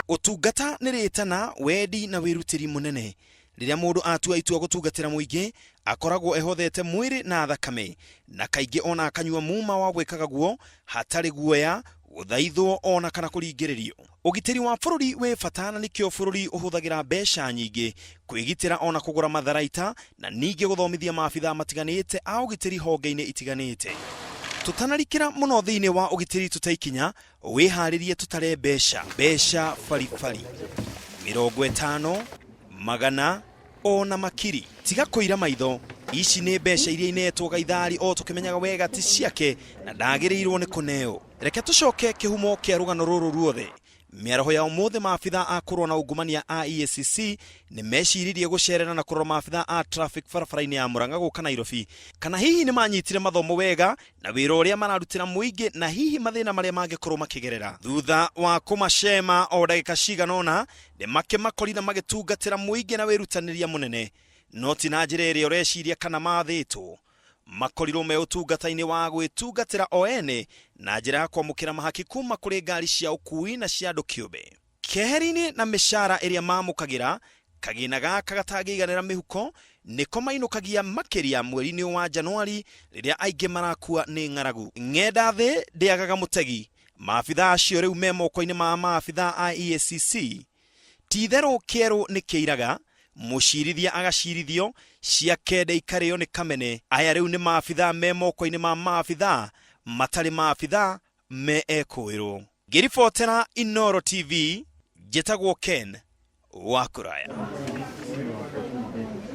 Utungata niritana wedi na wirutiri munene. Riria mundu atua itua gutungatira muingi akoragwo ehothete mwiri na thakame na kaingi ona akanyua muma wa gwikaga guo hatari guoya guthaithwo ona kana kuringiririo. Ugitiri wa bururi we fatana nikio bururi uhuthagira mbeca nyingi kwigitira ona kugura matharaita na ningi guthomithia maabitha matiganite a ugitiri honge-ini itiganite. Tutanarikira muno thiini wa ugitiri tutaikinya wiharirie tutare mbeca farifari 50 magana ona makiri tiga kuira maitho. Ici ni mbeca iria inetwo gaithari o tukimenyaga wega ti ciake na ndagirirwo ni kuneo. Reke tucoke kihumo kia rugano ruru ruothe. Miaraho ya umuthe maabitha a kurwa na ungumania a EACC ni meciririe gucerera na kurora maabitha a traffic barabara-ini ya Murang'a guka Nairobi. Kana hihi ni manyitire mathomo wega na wira uria mararutira muingi na hihi mathina maria mangikorwo makigerera. Thutha wa kumacema o ndagika ciganona ni makimakorina magitungatira muingi na wirutaniria munene. No ti na njira iria ureciria kana mathitwo. Makorirwo me utungata-ini wa gwitungatira o ene na njira ya kwamukira mahaki kuma kuri ngari cia ukui na cia andu kiumbe. Keheri-ini na mishara iria mamukagira kagina gaka gatagiganira mihuko niko mainukagia makiria mweri-ini wa Januari riria aingi marakua ni ng'aragu. Ng'enda thi ndiagaga mutegi. Maabitha acio riu me moko-ini ma maabitha a EACC. Tithero kieru ni kiiraga mucirithia agacirithio cia kende ikario ni kamene. Aya riu ni maabitha me moko-ini ma maabitha matari maabitha me ekuirwo. Ngiribotera Inooro TV, njitagwo Ken wa Kuraya.